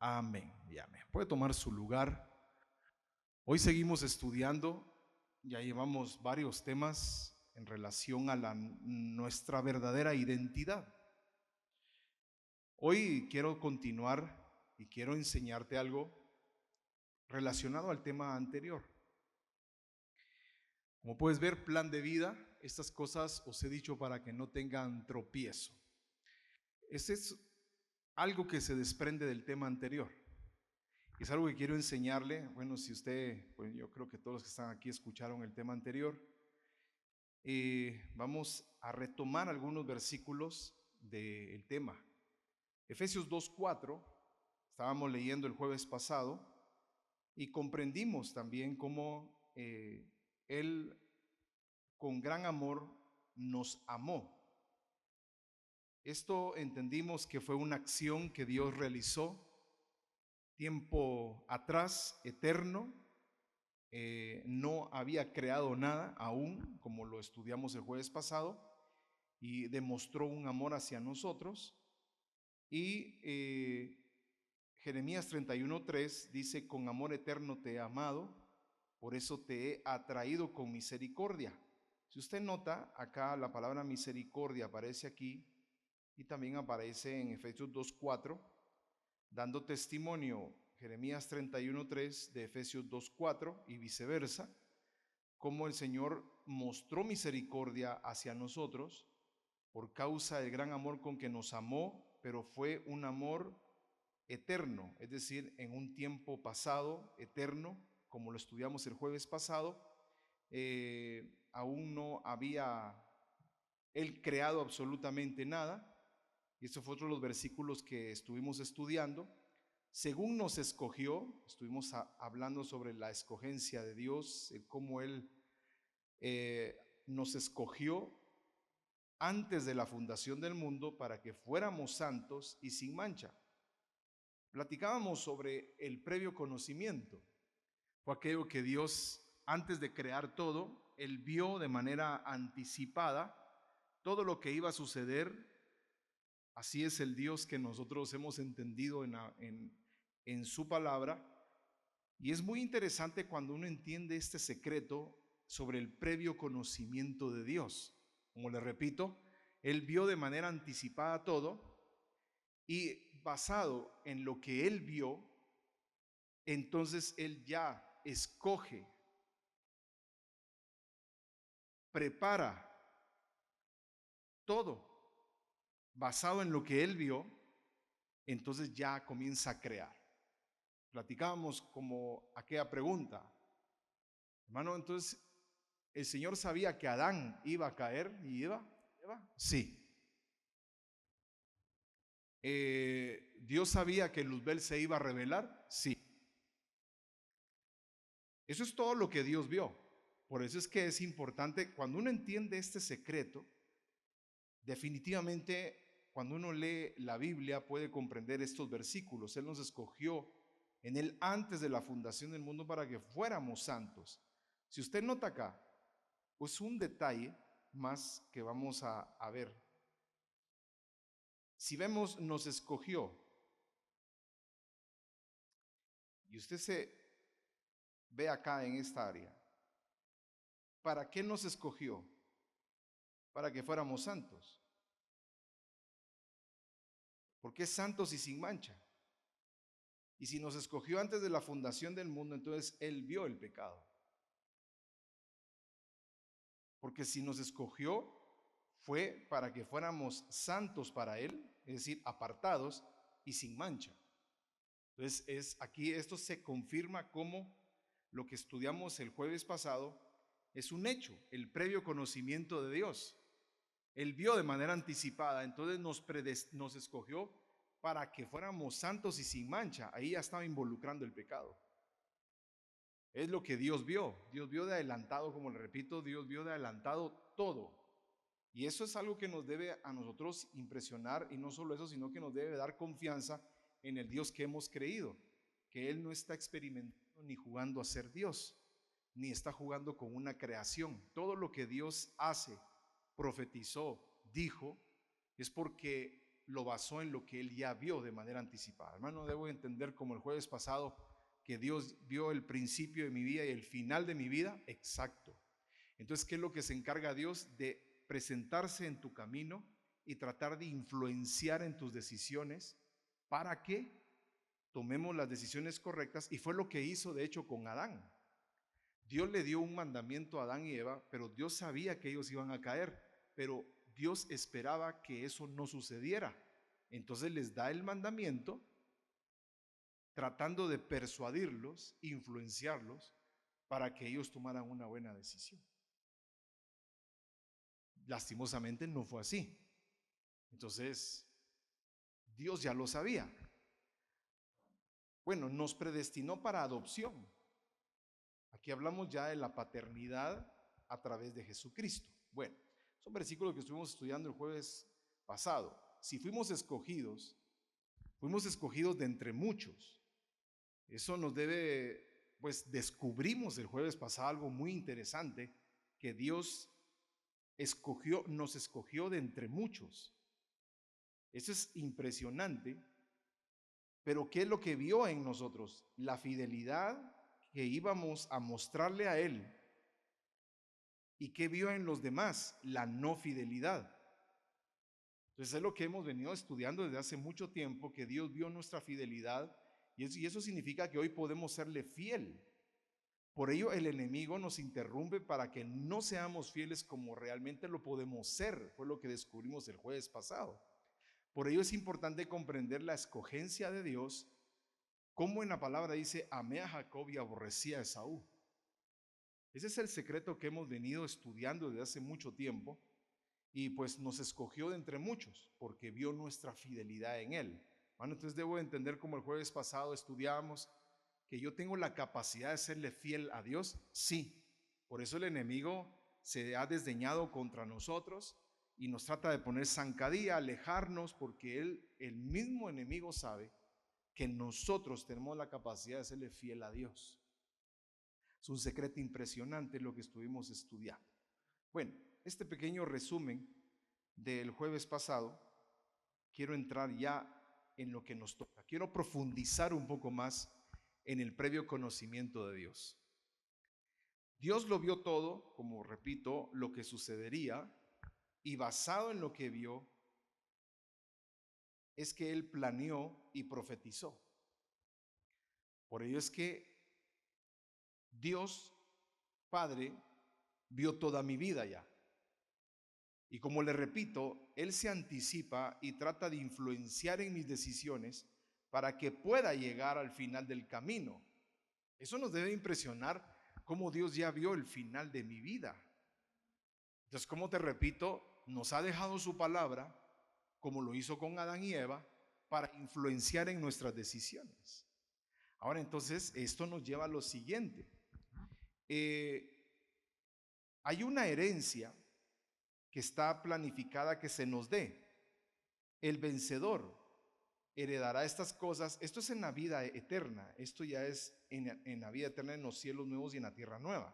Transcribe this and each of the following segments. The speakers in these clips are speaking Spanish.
Amén y amén. Puede tomar su lugar. Hoy seguimos estudiando, ya llevamos varios temas en relación a nuestra verdadera identidad. Hoy quiero continuar y quiero enseñarte algo relacionado al tema anterior. Como puedes ver, plan de vida, estas cosas os he dicho para que no tengan tropiezo. Este es algo que se desprende del tema anterior. Es algo que quiero enseñarle. Bueno, si usted, pues yo creo que todos los que están aquí escucharon el tema anterior. Vamos a retomar algunos versículos del tema. Efesios 2:4, estábamos leyendo el jueves pasado y comprendimos también cómo Él con gran amor nos amó. Esto entendimos que fue una acción que Dios realizó tiempo atrás, eterno. No había creado nada aún, como lo estudiamos el jueves pasado, y demostró un amor hacia nosotros. Y Jeremías 31:3 dice: con amor eterno te he amado, por eso te he atraído con misericordia. Si usted nota, acá la palabra misericordia aparece aquí y también aparece en Efesios 2:4, dando testimonio Jeremías 31:3 de Efesios 2:4 y viceversa, como el Señor mostró misericordia hacia nosotros por causa del gran amor con que nos amó, pero fue un amor eterno, es decir, en un tiempo pasado, eterno, como lo estudiamos el jueves pasado. Aún no había Él creado absolutamente nada, y estos fue otro de los versículos que estuvimos estudiando. Según nos escogió, estuvimos hablando sobre la escogencia de Dios, cómo Él nos escogió antes de la fundación del mundo para que fuéramos santos y sin mancha. Platicábamos sobre el previo conocimiento. Fue aquello que Dios, antes de crear todo, Él vio de manera anticipada todo lo que iba a suceder. Así es el Dios que nosotros hemos entendido en su palabra. Y es muy interesante cuando uno entiende este secreto sobre el previo conocimiento de Dios. Como le repito, Él vio de manera anticipada todo, y basado en lo que Él vio, entonces Él ya escoge, prepara todo basado en lo que Él vio, entonces ya comienza a crear. Platicábamos como aquella pregunta, hermano, entonces el Señor sabía que Adán iba a caer y iba. Sí. Dios sabía que Luzbel se iba a rebelar. Sí. Eso es todo lo que Dios vio. Por eso es que es importante, cuando uno entiende este secreto, definitivamente cuando uno lee la Biblia puede comprender estos versículos. Él nos escogió en Él antes de la fundación del mundo para que fuéramos santos. Si usted nota acá, pues un detalle más que vamos a ver. Si vemos, nos escogió. Y usted se ve acá en esta área. ¿Para qué nos escogió? Para que fuéramos santos. Porque es santos y sin mancha. Y si nos escogió antes de la fundación del mundo, entonces Él vio el pecado. Porque si nos escogió, fue para que fuéramos santos para Él, es decir, apartados y sin mancha. Entonces, aquí esto se confirma como lo que estudiamos el jueves pasado es un hecho, el previo conocimiento de Dios. Él vio de manera anticipada, entonces nos escogió para que fuéramos santos y sin mancha. Ahí ya estaba involucrando el pecado. Es lo que Dios vio. Dios vio de adelantado, como le repito, Dios vio de adelantado todo. Y eso es algo que nos debe a nosotros impresionar, y no solo eso, sino que nos debe dar confianza en el Dios que hemos creído, que Él no está experimentando ni jugando a ser Dios, ni está jugando con una creación. Todo lo que Dios hace, profetizó, dijo, es porque lo basó en lo que él ya vio de manera anticipada. Hermano, debo entender, como el jueves pasado, que Dios vio el principio de mi vida y el final de mi vida. Exacto. Entonces, ¿qué es lo que se encarga Dios? De presentarse en tu camino y tratar de influenciar en tus decisiones para que tomemos las decisiones correctas. Y fue lo que hizo, de hecho, con Adán. Dios le dio un mandamiento a Adán y Eva, pero Dios sabía que ellos iban a caer, pero Dios esperaba que eso no sucediera. Entonces les da el mandamiento tratando de persuadirlos, influenciarlos, para que ellos tomaran una buena decisión. Lastimosamente no fue así. Entonces, Dios ya lo sabía. Bueno, nos predestinó para adopción. Aquí hablamos ya de la paternidad a través de Jesucristo. Bueno, son versículos que estuvimos estudiando el jueves pasado. Si fuimos escogidos de entre muchos. Eso nos debe, pues descubrimos el jueves pasado algo muy interesante, que Dios nos escogió de entre muchos. Eso es impresionante, pero ¿qué es lo que vio en nosotros? La fidelidad que íbamos a mostrarle a Él. ¿Y qué vio en los demás? La no fidelidad. Entonces es lo que hemos venido estudiando desde hace mucho tiempo, que Dios vio nuestra fidelidad y eso significa que hoy podemos serle fiel. Por ello el enemigo nos interrumpe para que no seamos fieles como realmente lo podemos ser. Fue lo que descubrimos el jueves pasado. Por ello es importante comprender la escogencia de Dios, como en la palabra dice, amé a Jacob y aborrecí a Esaú. Ese es el secreto que hemos venido estudiando desde hace mucho tiempo, y pues nos escogió de entre muchos porque vio nuestra fidelidad en Él. Bueno, entonces debo entender, como el jueves pasado estudiábamos, que yo tengo la capacidad de serle fiel a Dios. Sí, por eso el enemigo se ha desdeñado contra nosotros y nos trata de poner zancadilla, alejarnos, porque el mismo enemigo sabe que nosotros tenemos la capacidad de serle fiel a Dios. Es un secreto impresionante lo que estuvimos estudiando. Bueno, este pequeño resumen del jueves pasado, quiero entrar ya en lo que nos toca. Quiero profundizar un poco más en el previo conocimiento de Dios. Dios lo vio todo, como repito, lo que sucedería, y basado en lo que vio, es que Él planeó y profetizó. Por ello es que Dios Padre vio toda mi vida ya. Y como le repito, Él se anticipa y trata de influenciar en mis decisiones para que pueda llegar al final del camino. Eso nos debe impresionar, cómo Dios ya vio el final de mi vida. Entonces, como te repito, nos ha dejado su palabra, como lo hizo con Adán y Eva, para influenciar en nuestras decisiones. Ahora entonces, esto nos lleva a lo siguiente. Hay una herencia que está planificada que se nos dé. El vencedor heredará estas cosas. Esto es en la vida eterna. Esto ya es en la vida eterna, en los cielos nuevos y en la tierra nueva.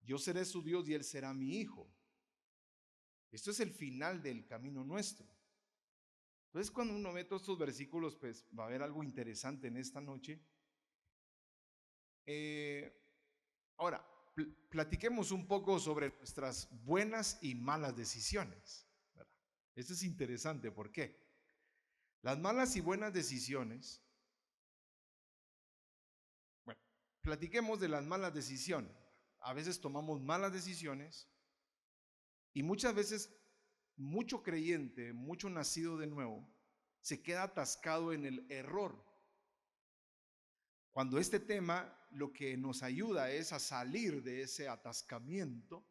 Yo seré su Dios y Él será mi hijo. Esto es el final del camino nuestro. Entonces, cuando uno ve todos estos versículos, pues va a haber algo interesante en esta noche. Ahora, platiquemos un poco sobre nuestras buenas y malas decisiones, ¿verdad? Esto es interesante. ¿Por qué? Las malas y buenas decisiones. Bueno, platiquemos de las malas decisiones. A veces tomamos malas decisiones y muchas veces mucho creyente, mucho nacido de nuevo, se queda atascado en el error. Cuando este tema lo que nos ayuda es a salir de ese atascamiento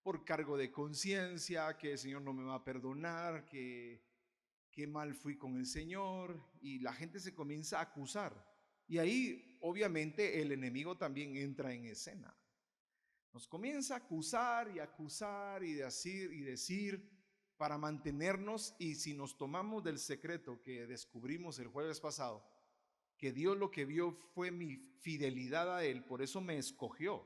por cargo de conciencia, que el Señor no me va a perdonar, que mal fui con el Señor, y la gente se comienza a acusar. Y ahí obviamente el enemigo también entra en escena. Nos comienza a acusar y decir para mantenernos. Y si nos tomamos del secreto que descubrimos el jueves pasado, que Dios lo que vio fue mi fidelidad a Él, por eso me escogió,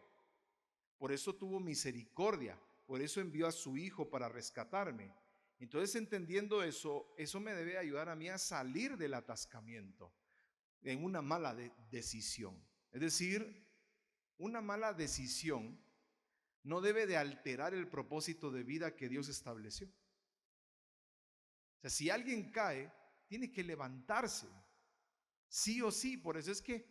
por eso tuvo misericordia, por eso envió a su Hijo para rescatarme. Entonces, entendiendo eso, eso me debe ayudar a mí a salir del atascamiento en una mala decisión. Es decir, una mala decisión no debe de alterar el propósito de vida que Dios estableció. O sea, si alguien cae, tiene que levantarse, sí o sí. Por eso es que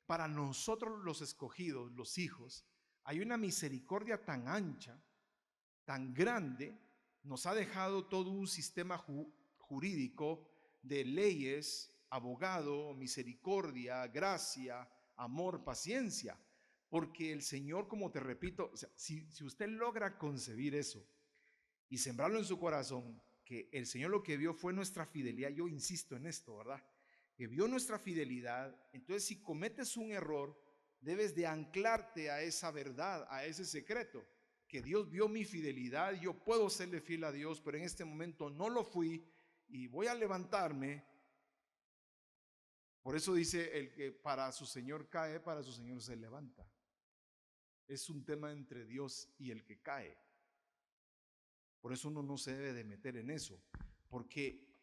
para nosotros los escogidos, los hijos, hay una misericordia tan ancha, tan grande, nos ha dejado todo un sistema jurídico de leyes, abogado, misericordia, gracia, amor, paciencia. Porque el Señor, como te repito, o sea, si usted logra concebir eso y sembrarlo en su corazón, que el Señor lo que vio fue nuestra fidelidad, yo insisto en esto, ¿verdad? Que vio nuestra fidelidad. Entonces, si cometes un error, debes de anclarte a esa verdad, a ese secreto, que Dios vio mi fidelidad, yo puedo serle fiel a Dios, pero en este momento no lo fui y voy a levantarme. Por eso dice, el que para su Señor cae, para su Señor se levanta. Es un tema entre Dios y el que cae. Por eso uno no se debe de meter en eso, porque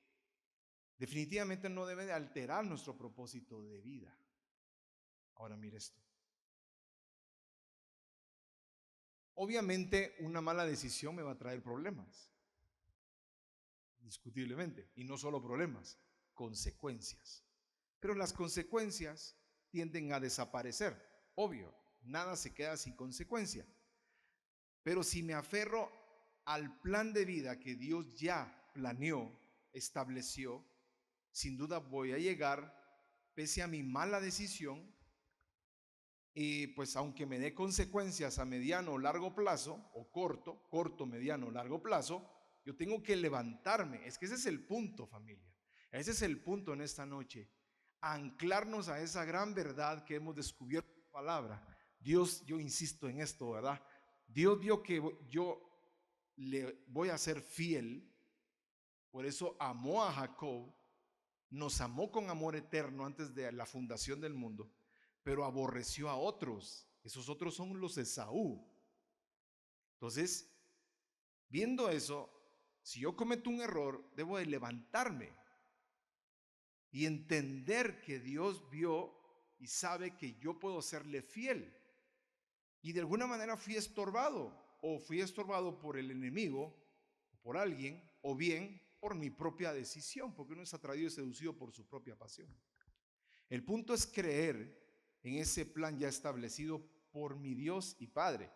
definitivamente no debe de alterar nuestro propósito de vida. Ahora mire esto. Obviamente una mala decisión me va a traer problemas, indiscutiblemente, y no solo problemas, consecuencias. Pero las consecuencias tienden a desaparecer, obvio, nada se queda sin consecuencia. Pero si me aferro al plan de vida que Dios ya planeó, estableció, sin duda voy a llegar, pese a mi mala decisión, y pues aunque me dé consecuencias a mediano o largo plazo, o corto, mediano, largo plazo, yo tengo que levantarme. Es que ese es el punto, familia. Ese es el punto en esta noche. Anclarnos a esa gran verdad que hemos descubierto en la palabra. Dios, yo insisto en esto, ¿verdad? Dios vio que yo le voy a ser fiel, por eso amó a Jacob, nos amó con amor eterno antes de la fundación del mundo, pero aborreció a otros. Esos otros son los de Esaú. Entonces, viendo eso, si yo cometo un error, debo de levantarme y entender que Dios vio y sabe que yo puedo serle fiel. Y de alguna manera fui estorbado, o fui estorbado por el enemigo, por alguien, o bien por mi propia decisión, porque uno es atraído y seducido por su propia pasión. El punto es creer en ese plan ya establecido por mi Dios y Padre,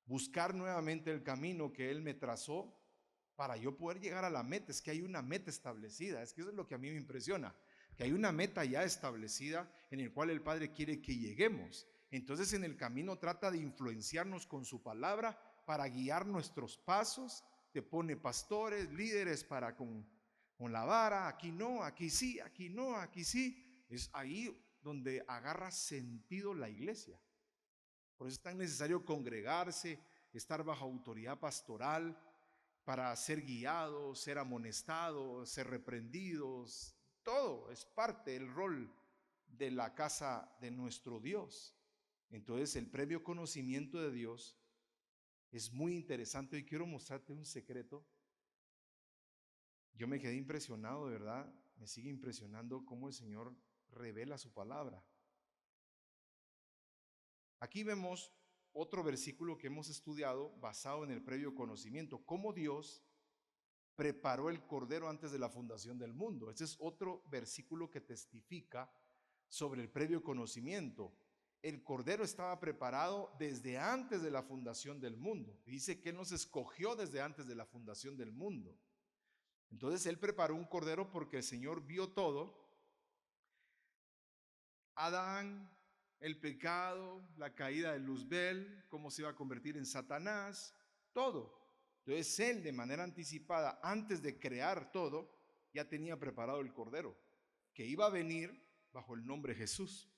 buscar nuevamente el camino que Él me trazó para yo poder llegar a la meta. Es que hay una meta establecida, es que eso es lo que a mí me impresiona, que hay una meta ya establecida en el cual el Padre quiere que lleguemos. Entonces en el camino trata de influenciarnos con su palabra para guiar nuestros pasos. Te pone pastores, líderes para con la vara, aquí no, aquí sí, aquí no, aquí sí. Es ahí donde agarra sentido la iglesia. Por eso es tan necesario congregarse, estar bajo autoridad pastoral para ser guiados, ser amonestados, ser reprendidos. Todo es parte del rol de la casa de nuestro Dios. Entonces el previo conocimiento de Dios es muy interesante y quiero mostrarte un secreto. Yo me quedé impresionado, de verdad, me sigue impresionando cómo el Señor revela su palabra. Aquí vemos otro versículo que hemos estudiado basado en el previo conocimiento, cómo Dios preparó el cordero antes de la fundación del mundo. Este es otro versículo que testifica sobre el previo conocimiento. El cordero estaba preparado desde antes de la fundación del mundo. Dice que Él nos escogió desde antes de la fundación del mundo. Entonces Él preparó un cordero porque el Señor vio todo. Adán, el pecado, la caída de Luzbel, cómo se iba a convertir en Satanás, todo. Entonces Él, de manera anticipada, antes de crear todo, ya tenía preparado el cordero, que iba a venir bajo el nombre Jesús.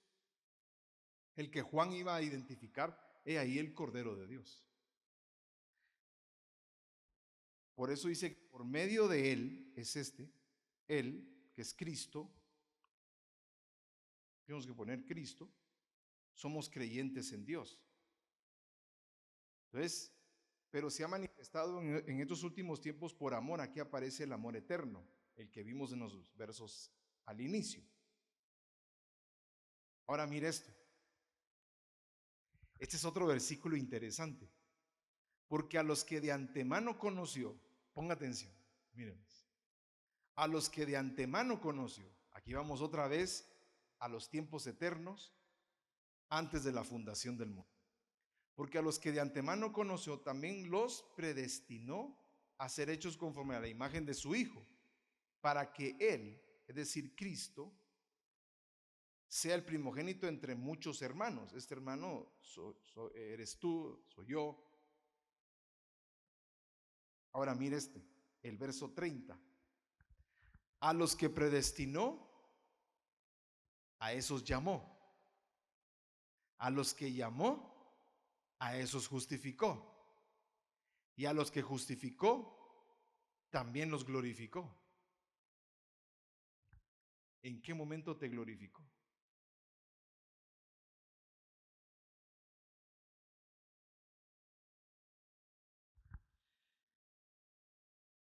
El que Juan iba a identificar, he ahí el Cordero de Dios. Por eso dice que por medio de Él, es Él, que es Cristo, tenemos que poner Cristo, somos creyentes en Dios. Entonces, pero se ha manifestado en estos últimos tiempos por amor. Aquí aparece el amor eterno, el que vimos en los versos al inicio. Ahora mire esto. Este es otro versículo interesante. Porque a los que de antemano conoció, ponga atención, miren, a los que de antemano conoció, aquí vamos otra vez a los tiempos eternos antes de la fundación del mundo. Porque a los que de antemano conoció también los predestinó a ser hechos conforme a la imagen de su Hijo, para que Él, es decir, Cristo, sea el primogénito entre muchos hermanos. Este hermano eres tú, soy yo. Ahora mire el verso 30. A los que predestinó, a esos llamó. A los que llamó, a esos justificó. Y a los que justificó, también los glorificó. ¿En qué momento te glorificó?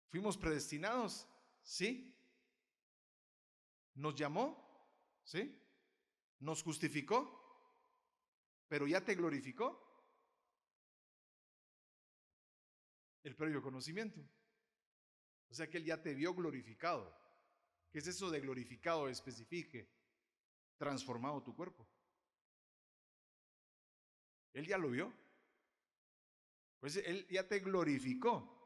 ¿Fuimos predestinados? Sí. ¿Nos llamó? Sí. ¿Nos justificó? ¿Pero ya te glorificó? El previo conocimiento. O sea que Él ya te vio glorificado. ¿Qué es eso de glorificado? Especifique. Transformado tu cuerpo. Él ya lo vio. Pues Él ya te glorificó.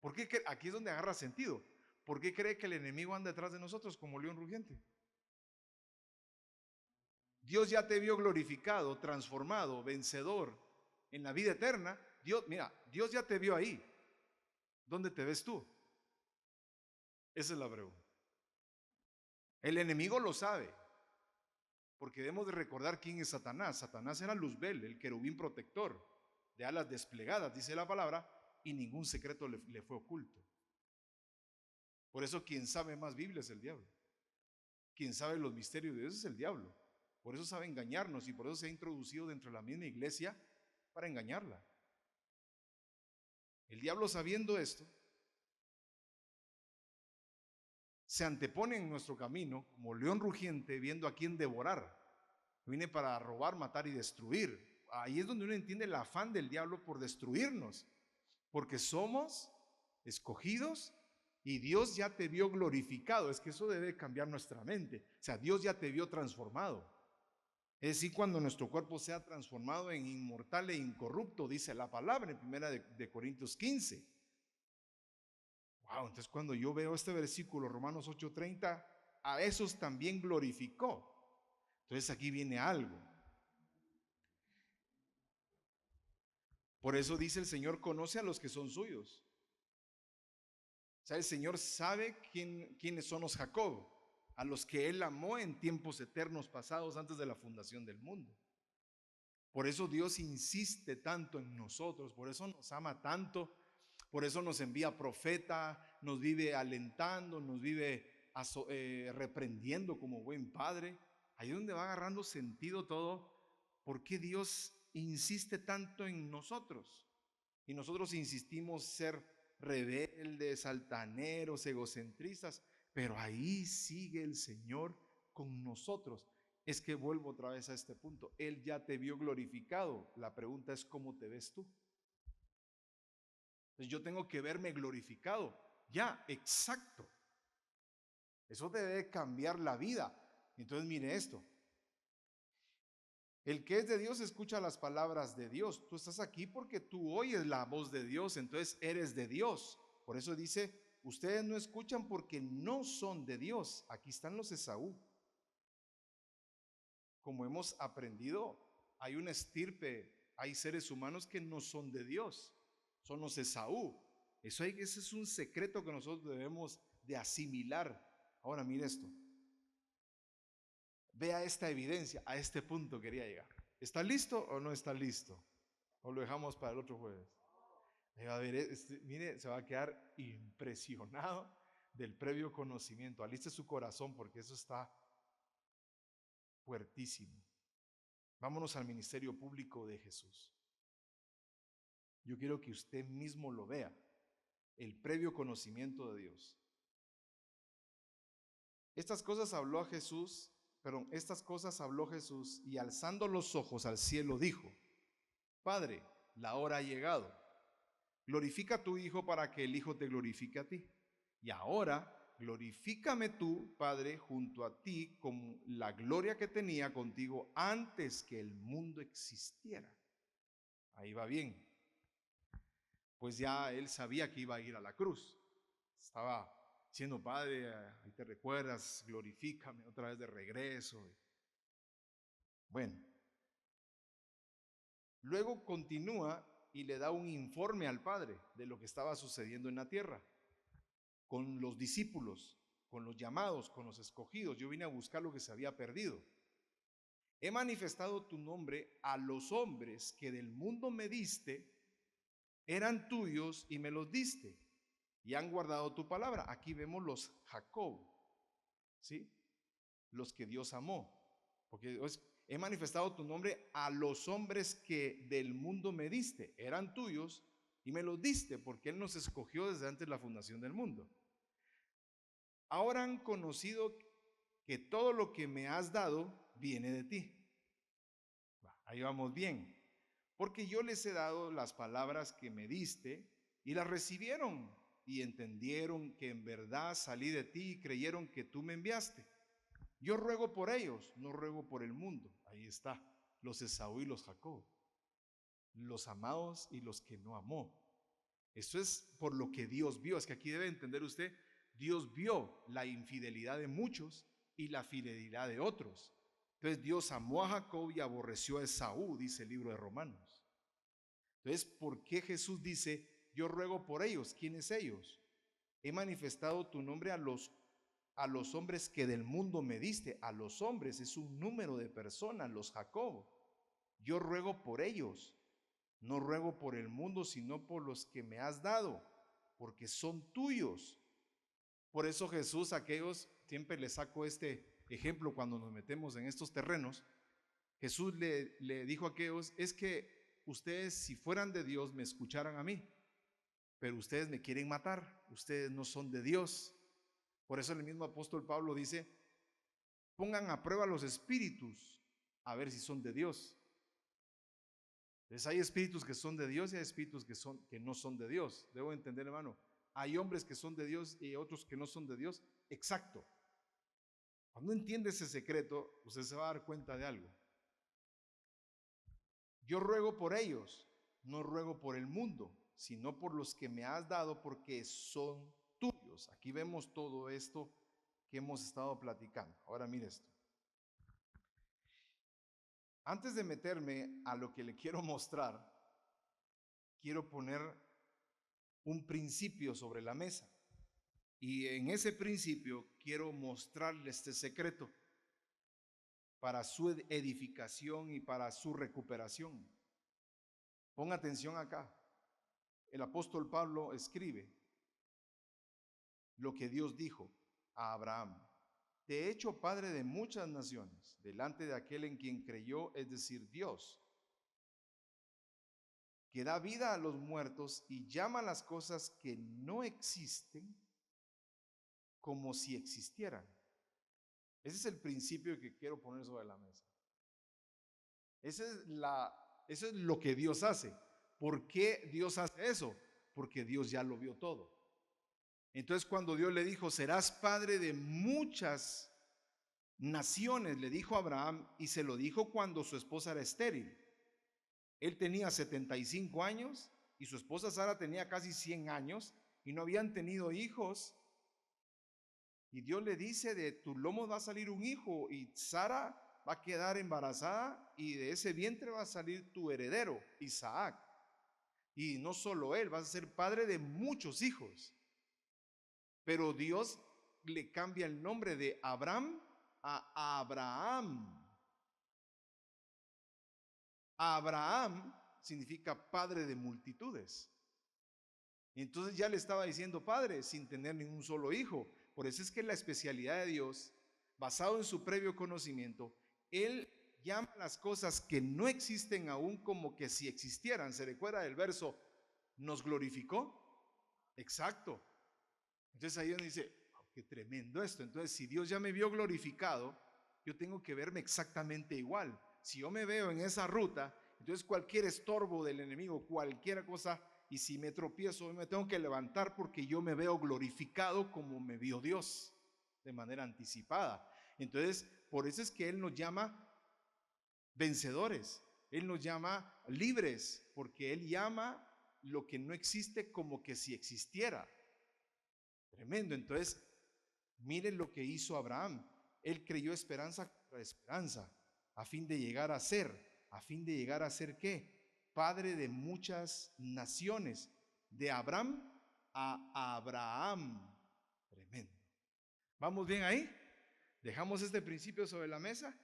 ¿Por qué? Aquí es donde agarra sentido. ¿Por qué cree que el enemigo anda detrás de nosotros como león rugiente? Dios ya te vio glorificado, transformado, vencedor en la vida eterna. Dios, mira, Dios ya te vio ahí. ¿Dónde te ves tú? Esa es la pregunta. El enemigo lo sabe, porque debemos de recordar quién es Satanás. Satanás era Luzbel, el querubín protector, de alas desplegadas, dice la palabra, y ningún secreto le fue oculto. Por eso quien sabe más Biblia es el diablo. Quien sabe los misterios de Dios es el diablo. Por eso sabe engañarnos y por eso se ha introducido dentro de la misma iglesia para engañarla. El diablo, sabiendo esto, se antepone en nuestro camino como león rugiente, viendo a quién devorar. Viene para robar, matar y destruir. Ahí es donde uno entiende el afán del diablo por destruirnos, porque somos escogidos y Dios ya te vio glorificado. Es que eso debe cambiar nuestra mente. O sea, Dios ya te vio transformado. Es decir, cuando nuestro cuerpo sea transformado en inmortal e incorrupto, dice la palabra en 1 Corintios 15. Wow, entonces cuando yo veo este versículo, Romanos 8:30, a esos también glorificó. Entonces aquí viene algo. Por eso dice el Señor, conoce a los que son suyos. O sea, el Señor sabe quiénes son los Jacob, a los que Él amó en tiempos eternos pasados antes de la fundación del mundo. Por eso Dios insiste tanto en nosotros, por eso nos ama tanto, por eso nos envía profeta, nos vive alentando, nos vive reprendiendo como buen padre. Ahí es donde va agarrando sentido todo, por qué Dios insiste tanto en nosotros. Y nosotros insistimos ser rebeldes, altaneros, egocentristas, pero ahí sigue el Señor con nosotros. Es que vuelvo otra vez a este punto. Él ya te vio glorificado. La pregunta es, ¿cómo te ves tú? Entonces yo tengo que verme glorificado. Ya, exacto. Eso te debe cambiar la vida. Entonces mire esto. El que es de Dios escucha las palabras de Dios. Tú estás aquí porque tú oyes la voz de Dios, entonces eres de Dios. Por eso dice, ustedes no escuchan porque no son de Dios. Aquí están los Esaú. Como hemos aprendido, hay una estirpe, hay seres humanos que no son de Dios, son los Esaú. Ese es un secreto que nosotros debemos de asimilar. Ahora mire esto. Vea esta evidencia, a este punto quería llegar. ¿Está listo o no está listo? ¿O lo dejamos para el otro jueves? A ver, mire, se va a quedar impresionado del previo conocimiento. Aliste su corazón porque eso está fuertísimo. Vámonos al ministerio público de Jesús. Yo quiero que usted mismo lo vea, el previo conocimiento de Dios. Estas cosas habló Jesús y alzando los ojos al cielo dijo: Padre, la hora ha llegado. Glorifica a tu Hijo para que el Hijo te glorifique a ti. Y ahora glorifícame tú, Padre, junto a ti con la gloria que tenía contigo antes que el mundo existiera. Ahí va bien. Pues ya él sabía que iba a ir a la cruz. Estaba diciendo: Padre, ahí te recuerdas, glorifícame otra vez de regreso. Bueno, luego continúa y le da un informe al Padre de lo que estaba sucediendo en la tierra, con los discípulos, con los llamados, con los escogidos. Yo vine a buscar lo que se había perdido. He manifestado tu nombre a los hombres que del mundo me diste, eran tuyos y me los diste, y han guardado tu palabra. Aquí vemos los Jacob, ¿sí? Los que Dios amó. Porque he manifestado tu nombre a los hombres que del mundo me diste, eran tuyos y me los diste, porque Él nos escogió desde antes de la fundación del mundo. Ahora han conocido que todo lo que me has dado viene de ti. Ahí vamos bien. Porque yo les he dado las palabras que me diste y las recibieron y entendieron que en verdad salí de ti y creyeron que tú me enviaste. Yo ruego por ellos, no ruego por el mundo. Ahí está, los Esaú y los Jacob, los amados y los que no amó. Esto es por lo que Dios vio. Es que aquí debe entender usted, Dios vio la infidelidad de muchos y la fidelidad de otros. Entonces Dios amó a Jacob y aborreció a Esaú, dice el libro de Romanos. Entonces, ¿por qué Jesús dice: yo ruego por ellos? ¿Quiénes ellos? He manifestado tu nombre a los hombres que del mundo me diste. A los hombres es un número de personas, los Jacob. Yo ruego por ellos. No ruego por el mundo, sino por los que me has dado, porque son tuyos. Por eso Jesús, a aquellos, siempre les saco este ejemplo cuando nos metemos en estos terrenos. Jesús le dijo a aquellos: es que ustedes, si fueran de Dios, me escucharan a mí, pero ustedes me quieren matar, ustedes no son de Dios. Por eso el mismo apóstol Pablo dice: pongan a prueba los espíritus, a ver si son de Dios. Entonces hay espíritus que son de Dios y hay espíritus que no son de Dios. Debo entender, hermano, hay hombres que son de Dios y otros que no son de Dios. Exacto. Cuando entiende ese secreto, usted se va a dar cuenta de algo. Yo ruego por ellos, no ruego por el mundo, sino por los que me has dado, porque son tuyos. Aquí vemos todo esto que hemos estado platicando. Ahora mire esto. Antes de meterme a lo que le quiero mostrar, quiero poner un principio sobre la mesa. Y en ese principio quiero mostrarle este secreto para su edificación y para su recuperación. Ponga atención acá. El apóstol Pablo escribe lo que Dios dijo a Abraham: te he hecho padre de muchas naciones, delante de aquel en quien creyó, es decir, Dios, que da vida a los muertos y llama las cosas que no existen como si existieran. Ese es el principio que quiero poner sobre la mesa. Eso es lo que Dios hace. ¿Por qué Dios hace eso? Porque Dios ya lo vio todo. Entonces, cuando Dios le dijo: serás padre de muchas naciones, le dijo a Abraham, y se lo dijo cuando su esposa era estéril. Él tenía 75 años y su esposa Sara tenía casi 100 años y no habían tenido hijos. Y Dios le dice: de tu lomo va a salir un hijo y Sara va a quedar embarazada y de ese vientre va a salir tu heredero, Isaac. Y no solo él, vas a ser padre de muchos hijos. Pero Dios le cambia el nombre de Abraham a Abraham. Abraham significa padre de multitudes. Y entonces ya le estaba diciendo padre sin tener ningún solo hijo. Por eso es que la especialidad de Dios, basado en su previo conocimiento, Él llama las cosas que no existen aún como que si existieran. Se recuerda del verso: ¿Nos glorificó? Exacto. Entonces ahí uno dice, oh, qué tremendo esto. Entonces, si Dios ya me vio glorificado, yo tengo que verme exactamente igual. Si yo me veo en esa ruta, entonces cualquier estorbo del enemigo, cualquier cosa, y si me tropiezo, me tengo que levantar porque yo me veo glorificado como me vio Dios, de manera anticipada. Entonces, por eso es que Él nos llama vencedores, Él nos llama libres, porque Él llama lo que no existe como que si existiera. Tremendo. Entonces, miren lo que hizo Abraham. Él creyó esperanza contra esperanza, a fin de llegar a ser, ¿qué? Padre de muchas naciones, de Abraham a Abraham. Tremendo. ¿Vamos bien ahí? ¿Dejamos este principio sobre la mesa?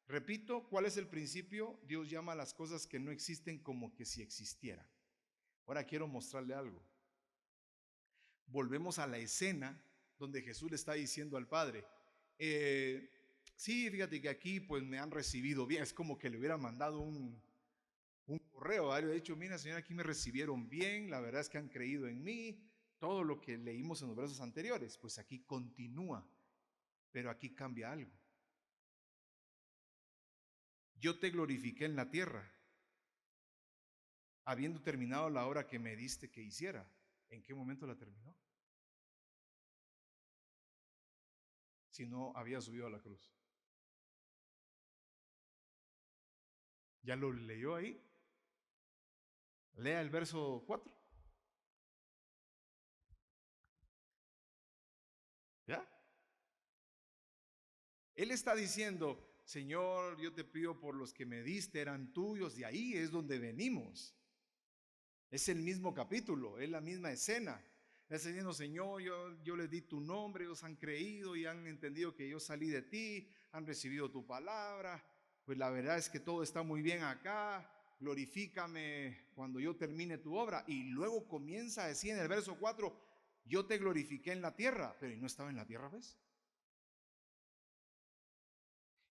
Repito, ¿cuál es el principio? Dios llama a las cosas que no existen como que si existieran. Ahora quiero mostrarle algo. Volvemos a la escena donde Jesús le está diciendo al Padre, sí, fíjate que aquí pues me han recibido bien. Es como que le hubiera mandado un correo, le he dicho, mira Señor, aquí me recibieron bien, la verdad es que han creído en mí, todo lo que leímos en los versos anteriores. Pues aquí continúa, pero aquí cambia algo. Yo te glorifiqué en la tierra, habiendo terminado la obra que me diste que hiciera. ¿En qué momento la terminó? Si no había subido a la cruz. ¿Ya lo leyó ahí? Lea el verso 4. ¿Ya? Él está diciendo, Señor, yo te pido por los que me diste, eran tuyos, de ahí es donde venimos. Es el mismo capítulo, es la misma escena. Él está diciendo, Señor, yo les di tu nombre, ellos han creído y han entendido que yo salí de ti, han recibido tu palabra. Pues la verdad es que todo está muy bien acá, glorifícame cuando yo termine tu obra. Y luego comienza a decir en el verso 4, yo te glorifiqué en la tierra, pero no estaba en la tierra, ¿ves?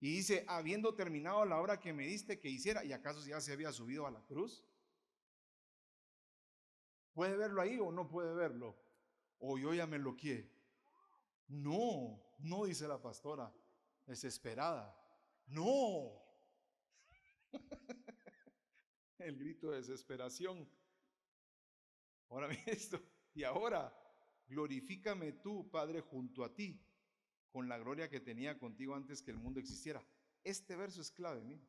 Y dice, habiendo terminado la obra que me diste que hiciera, ¿y acaso ya se había subido a la cruz? ¿Puede verlo ahí o no puede verlo? ¿O yo ya me loqué? No, no, dice la pastora, desesperada. No, el grito de desesperación. Ahora mira esto, y ahora, glorifícame tú, Padre, junto a ti, con la gloria que tenía contigo antes que el mundo existiera. Este verso es clave, mira.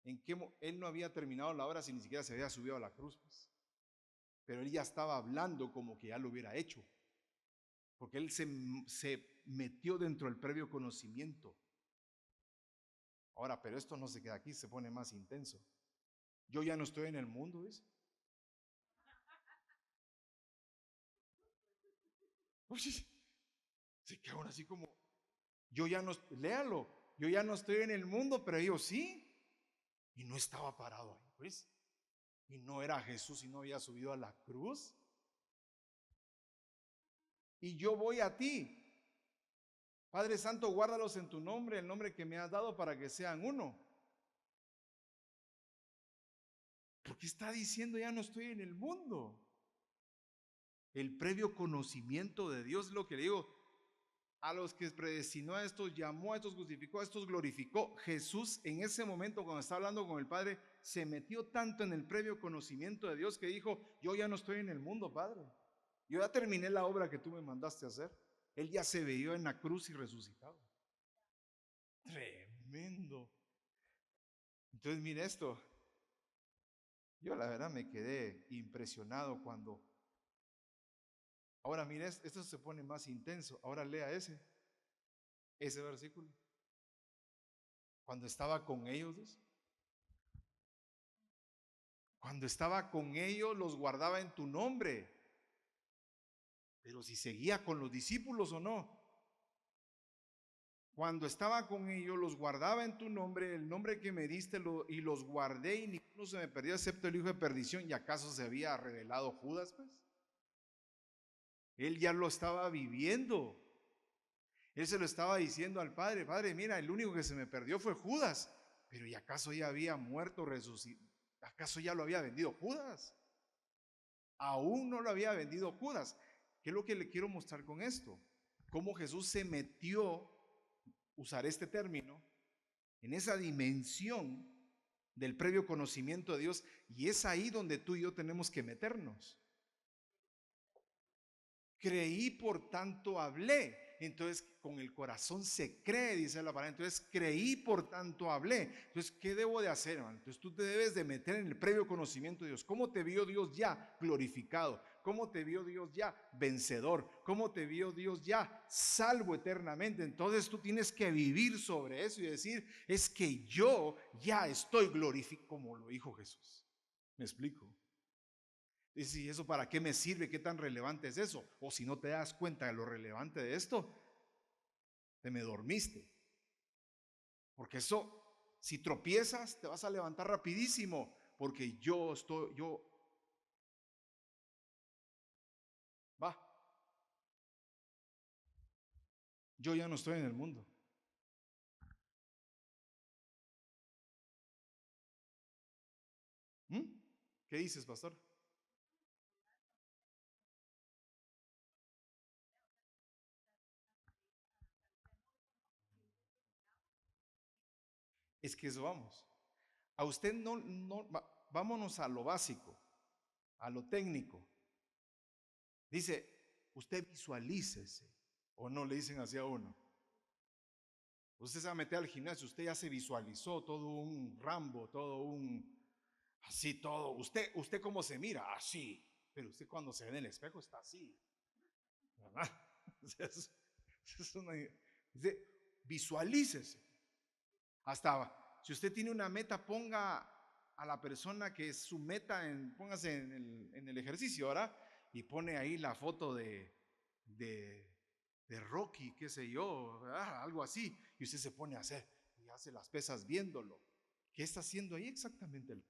En que él no había terminado la obra si ni siquiera se había subido a la cruz, pues. Pero él ya estaba hablando como que ya lo hubiera hecho, porque él se metió dentro del previo conocimiento. Ahora, pero esto no se queda aquí, se pone más intenso. Yo ya no estoy en el mundo, ¿ves? Uy, se quedaron así como, yo ya no, léalo, yo ya no estoy en el mundo, pero ellos sí. Y no estaba parado ahí, pues. Y no era Jesús y no había subido a la cruz. Y yo voy a ti. Padre Santo, guárdalos en tu nombre, el nombre que me has dado para que sean uno. Porque está diciendo, ya no estoy en el mundo. El previo conocimiento de Dios, lo que le digo, a los que predestinó a estos, llamó a estos, justificó a estos, glorificó. Jesús en ese momento cuando está hablando con el Padre, se metió tanto en el previo conocimiento de Dios que dijo, yo ya no estoy en el mundo, Padre. Yo ya terminé la obra que tú me mandaste a hacer. Él ya se veía en la cruz y resucitado. Tremendo. Entonces mire esto. Yo la verdad me quedé impresionado cuando... Ahora mire, esto se pone más intenso. Ahora lea ese versículo. Cuando estaba con ellos, cuando estaba con ellos los guardaba en tu nombre. Pero si seguía con los discípulos o no. Cuando estaba con ellos los guardaba en tu nombre, el nombre que me diste y los guardé y ninguno se me perdió excepto el hijo de perdición. ¿Y acaso se había revelado Judas, pues? Él ya lo estaba viviendo. Él se lo estaba diciendo al Padre, Padre, mira, el único que se me perdió fue Judas. Pero ¿y acaso ya había muerto, resucitado? ¿Acaso ya lo había vendido Judas? Aún no lo había vendido Judas. ¿Qué es lo que le quiero mostrar con esto? Cómo Jesús se metió, usar este término, en esa dimensión del previo conocimiento de Dios, y es ahí donde tú y yo tenemos que meternos. Creí, por tanto hablé. Entonces, con el corazón se cree, dice la palabra. Entonces, creí, por tanto hablé. Entonces, ¿qué debo de hacer, hermano? Entonces, tú te debes de meter en el previo conocimiento de Dios. ¿Cómo te vio Dios ya glorificado? ¿Cómo te vio Dios ya vencedor? ¿Cómo te vio Dios ya salvo eternamente? Entonces, tú tienes que vivir sobre eso y decir, es que yo ya estoy glorificado, como lo dijo Jesús. ¿Me explico? Y si eso para qué me sirve, qué tan relevante es eso. O si no te das cuenta de lo relevante de esto, te me dormiste. Porque eso, si tropiezas, te vas a levantar rapidísimo. Porque va, yo ya no estoy en el mundo. ¿Mm? ¿Qué dices, pastor? Es que eso vamos. A usted vámonos a lo básico, a lo técnico. Dice, usted visualícese, o no le dicen así a uno. Usted se va a meter al gimnasio, usted ya se visualizó todo un Rambo, todo un, así todo. Usted cómo se mira, así. Pero usted cuando se ve en el espejo está así, ¿verdad? Es una, visualícese. Hasta si usted tiene una meta, ponga a la persona que es su meta, póngase en el ejercicio, ¿verdad? Y pone ahí la foto de, de Rocky, qué sé yo, ¿verdad? Algo así. Y usted se pone a hacer y hace las pesas viéndolo. ¿Qué está haciendo ahí exactamente el?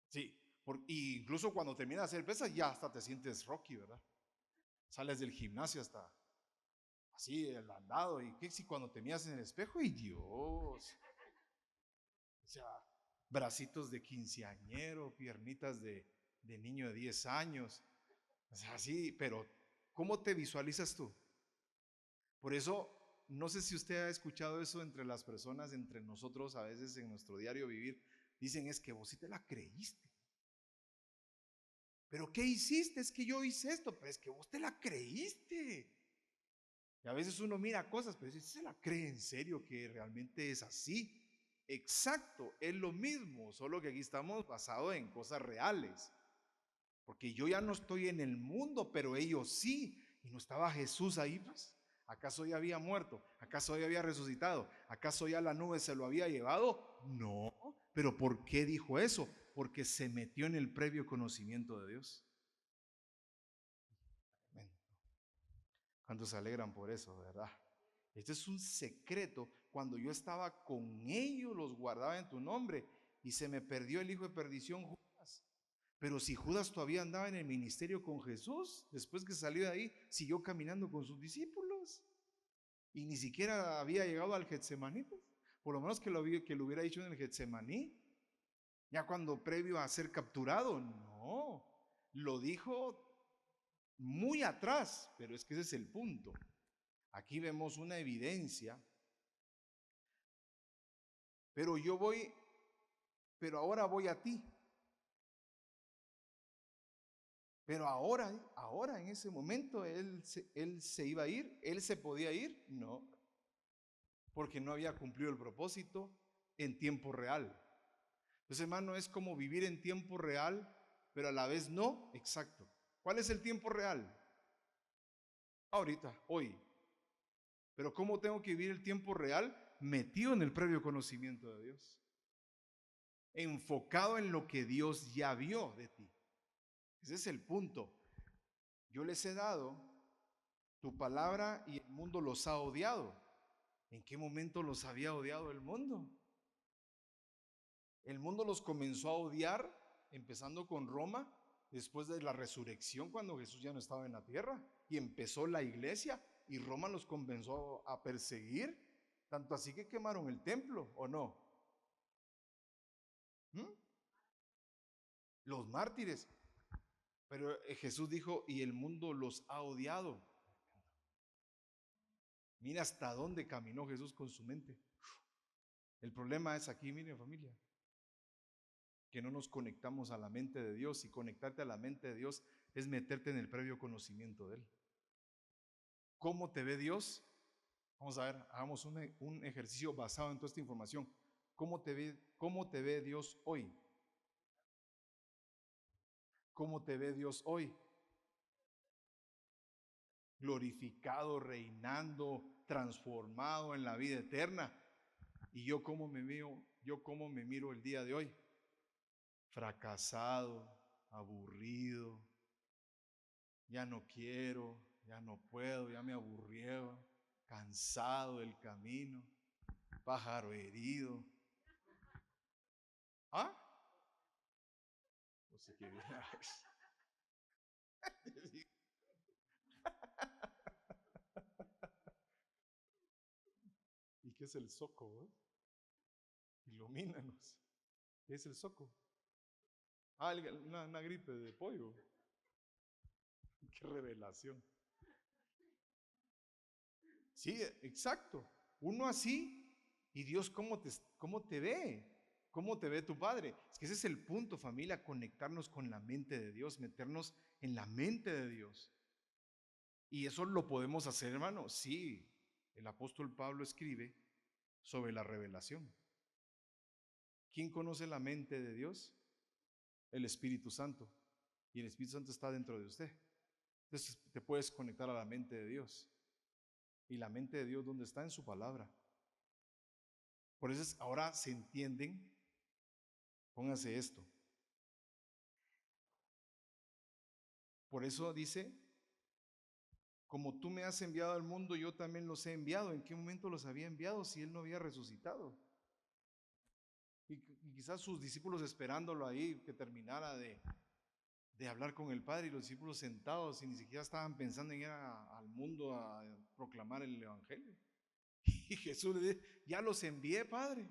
Sí, y incluso cuando termina de hacer pesas ya hasta te sientes Rocky, ¿verdad? Sales del gimnasio hasta así, el andado. ¿Y qué si cuando te miras en el espejo? ¡Y Dios! O sea, bracitos de quinceañero, piernitas de niño de 10 años. O sea, sí, pero ¿cómo te visualizas tú? Por eso, no sé si usted ha escuchado eso entre las personas, entre nosotros, a veces en nuestro diario vivir, dicen es que vos sí te la creíste. ¿Pero qué hiciste? Es que yo hice esto, pero es que vos te la creíste. Y a veces uno mira cosas, pero dice, ¿se la cree en serio que realmente es así? Exacto, es lo mismo, solo que aquí estamos basados en cosas reales. Porque yo ya no estoy en el mundo, pero ellos sí. Y no estaba Jesús ahí, pues. ¿Acaso ya había muerto? ¿Acaso ya había resucitado? ¿Acaso ya la nube se lo había llevado? No. ¿Pero por qué dijo eso? Porque se metió en el previo conocimiento de Dios. ¿Cuántos se alegran por eso, verdad? Este es un secreto. Cuando yo estaba con ellos, los guardaba en tu nombre y se me perdió el hijo de perdición, Judas. Pero si Judas todavía andaba en el ministerio con Jesús, después que salió de ahí, siguió caminando con sus discípulos y ni siquiera había llegado al Getsemaní, pues. Por lo menos que lo hubiera dicho en el Getsemaní, ya cuando previo a ser capturado. No, lo dijo muy atrás, pero es que ese es el punto. Aquí vemos una evidencia, pero yo voy, pero ahora voy a ti. Pero ahora en ese momento él se iba a ir, él se podía ir, no, porque no había cumplido el propósito en tiempo real. Entonces, hermano, es como vivir en tiempo real, pero a la vez no, exacto. ¿Cuál es el tiempo real? Ahorita, hoy. Pero ¿cómo tengo que vivir el tiempo real? Metido en el previo conocimiento de Dios. Enfocado en lo que Dios ya vio de ti. Ese es el punto. Yo les he dado tu palabra y el mundo los ha odiado. ¿En qué momento los había odiado el mundo? El mundo los comenzó a odiar, empezando con Roma, después de la resurrección, cuando Jesús ya no estaba en la tierra, y empezó la iglesia, y Roma los comenzó a perseguir, tanto así que quemaron el templo, ¿o no? ¿Mm? los mártires. Pero Jesús dijo, y el mundo los ha odiado. Mira hasta dónde caminó Jesús con su mente. El problema es aquí, miren familia, que no nos conectamos a la mente de Dios, y conectarte a la mente de Dios es meterte en el previo conocimiento de Él. ¿Cómo te ve Dios? Vamos a ver, hagamos un ejercicio basado en toda esta información. ¿Cómo te ve Dios hoy? ¿Cómo te ve Dios hoy? Glorificado, reinando, transformado en la vida eterna. ¿Y yo cómo me miro? ¿Yo cómo me miro el día de hoy? Fracasado, aburrido, ya no quiero, ya no puedo, ya me aburrió, cansado del camino, pájaro herido. ¿Ah? No sé qué. ¿Y qué es el soco? Ilumínanos. ¿Qué es el soco? Ah, una gripe de pollo. Qué revelación. Sí, exacto. Uno así, y Dios cómo te ve, cómo te ve tu Padre. Es que ese es el punto, familia, conectarnos con la mente de Dios, meternos en la mente de Dios. Y eso lo podemos hacer, hermano. Sí, el apóstol Pablo escribe sobre la revelación. ¿Quién conoce la mente de Dios? El Espíritu Santo. Y el Espíritu Santo está dentro de usted. Entonces te puedes conectar a la mente de Dios. Y la mente de Dios, ¿dónde está? En su palabra. Por eso ahora se entienden. Póngase esto. Por eso dice, como tú me has enviado al mundo, yo también los he enviado. ¿En qué momento los había enviado si él no había resucitado? Y quizás sus discípulos esperándolo ahí, que terminara de hablar con el Padre, y los discípulos sentados y ni siquiera estaban pensando en ir al mundo a proclamar el Evangelio. Y Jesús le dice, ya los envié, Padre.